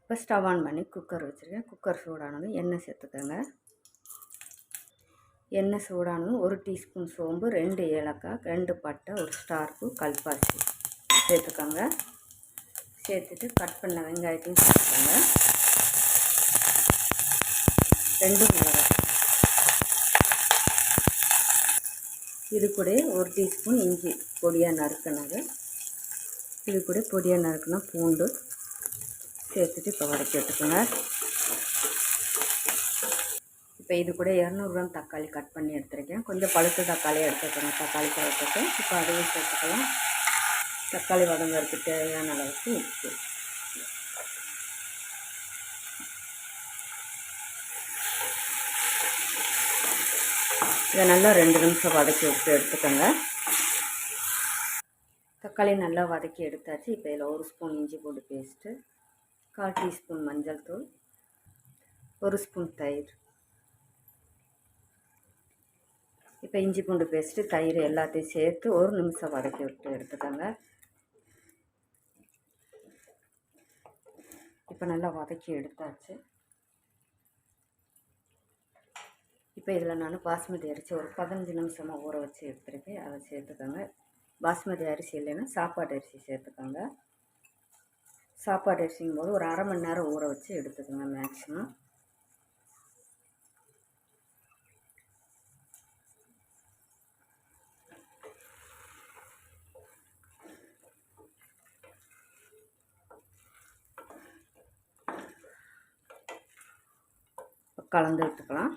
இப்போ stove on பண்ணி cooker வச்சுருக்கேன். குக்கர் சூடானதும் எண்ணெய் சேர்த்துக்கோங்க. எண்ணெய் சூடானதும் 1 டீஸ்பூன் சோம்பு, 2 ஏலக்காய், 2 பட்டை, 1 ஸ்டார் பூ, கல்பாசி சேர்த்துக்கோங்க. சேர்த்துட்டு கட் பண்ண வெங்காயத்தையும் சேர்த்துக்கோங்க. 2 மிளகாய். இது கூட 1 டீஸ்பூன் இஞ்சி பொடியாக நறுக்கினது. இது கூட பொடியாக நறுக்கினா பூண்டு சேர்த்துட்டு இப்போ வதக்கி எடுத்துக்கோங்க. இப்போ இது கூட 200 கிராம் தக்காளி கட் பண்ணி எடுத்துருக்கேன். கொஞ்சம் பழுத்த தக்காளியாக எடுத்துக்கோங்க. தக்காளி பழத்துக்கு இப்போ அதையும் சேர்த்துக்கலாம். தக்காளி வதங்கிறதுக்கு தேவையான அளவுக்கு உப்பு. இதை நல்லா 2 நிமிஷம் வதக்கி விட்டு எடுத்துக்கோங்க. தக்காளி நல்லா வதக்கி எடுத்தாச்சு. இப்போ இதில் 1 ஸ்பூன் இஞ்சி பூண்டு பேஸ்ட்டு, 1/4 டீஸ்பூன் மஞ்சள் தூள், 1 ஸ்பூன் தயிர். இப்போ இஞ்சி பூண்டு பேஸ்ட்டு, தயிர் எல்லாத்தையும் சேர்த்து 1 நிமிஷம் வதக்கி விட்டு எடுத்துக்கோங்க. இப்போ நல்லா வதக்கி எடுத்தாச்சு. இப்போ இதில் நான் பாஸ்மதி அரிசி ஒரு 15 நிமிஷமாக ஊற வச்சு எடுத்துருக்கேன். அதை சேர்த்துக்கோங்க. பாஸ்மதி அரிசி இல்லைன்னா சாப்பாடு அரிசி சேர்த்துக்கோங்க. சாப்பாடு அரிசிங்கும் போது ஒரு 1/2 மணி நேரம் ஊற வச்சு எடுத்துக்கோங்க மேக்ஸிமம். கலந்து விட்டுக்கலாம்.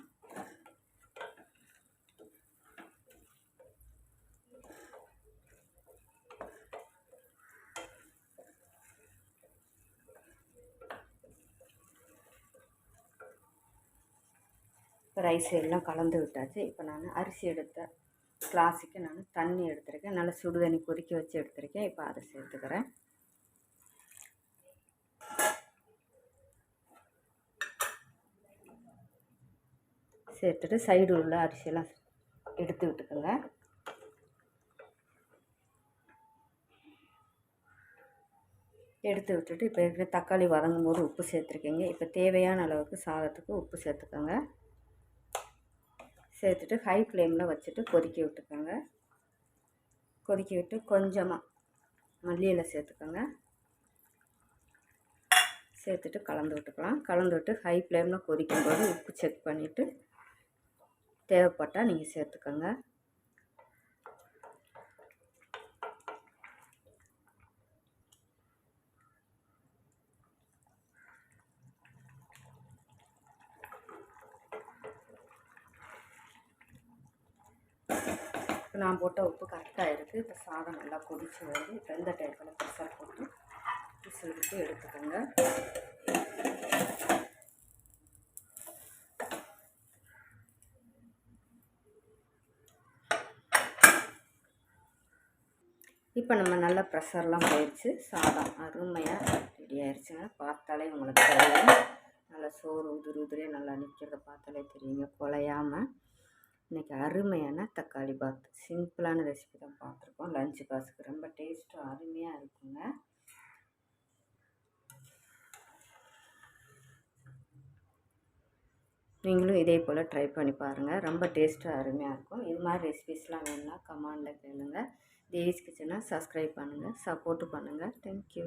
ரைஸ் எல்லாம் கலந்து விட்டாச்சு. இப்போ நான் அரிசி எடுத்த கிளாஸுக்கு நான் தண்ணி எடுத்துருக்கேன். நல்லா சுடு தண்ணி கொதிக்க வச்சு எடுத்துருக்கேன். இப்போ அதை சேர்த்துக்கிறேன். சேர்த்துட்டு சைடு உள்ள அரிசியெல்லாம் எடுத்து விட்டுக்கோங்க. எடுத்து விட்டுட்டு இப்போ இருக்கிற தக்காளி வதங்கும் போது உப்பு சேர்த்துருக்கீங்க. இப்போ தேவையான அளவுக்கு சாதத்துக்கு உப்பு சேர்த்துக்கோங்க. சேர்த்துட்டு ஹை ஃப்ளேமில் வச்சுட்டு கொதிக்க விட்டுக்கோங்க. கொதிக்க விட்டு கொஞ்சமாக மல்லி இலை சேர்த்துக்கோங்க. சேர்த்துட்டு கலந்து விட்டுக்கலாம். கலந்து விட்டு ஹை ஃப்ளேமில் கொதிக்கும்போது உப்பு செக் பண்ணிவிட்டு தேவைப்பட்டால் நீங்கள் சேர்த்துக்கோங்க. நான் போட்ட உப்பு கரெக்டாக இருக்குது. இப்போ சாதம் நல்லா கொதிச்சு வருது. இப்போ இந்த டைப்பில் ப்ரெஷர் போட்டு விசில் விட்டு எடுத்துக்கோங்க. இப்போ நம்ம நல்லா ப்ரெஷர்லாம் போயிடுச்சு. சாதம் அருமையாக ரெடி ஆயிடுச்சுங்க. பார்த்தாலே உங்களுக்கு தெரியும். நல்லா சோறு உதிரியாக நல்லா நிற்கிறத பார்த்தாலே தெரியுங்க, குலையாமல். இன்றைக்கி அருமையான தக்காளி பாத், சிம்பிளான ரெசிபி தான் பார்த்துருக்கோம். லஞ்சு பாக்ஸுக்கு ரொம்ப டேஸ்ட்டு அருமையாக இருக்குங்க. நீங்களும் இதே போல் ட்ரை பண்ணி பாருங்கள். ரொம்ப டேஸ்ட்டு அருமையாக இருக்கும். இது மாதிரி ரெசிபிஸ்லாம் வேணும்னா கமெண்டில் கேளுங்கள். தேவிஸ் கிச்சனை சப்ஸ்கிரைப் பண்ணுங்கள், சப்போர்ட்டு பண்ணுங்கள். தேங்க்யூ.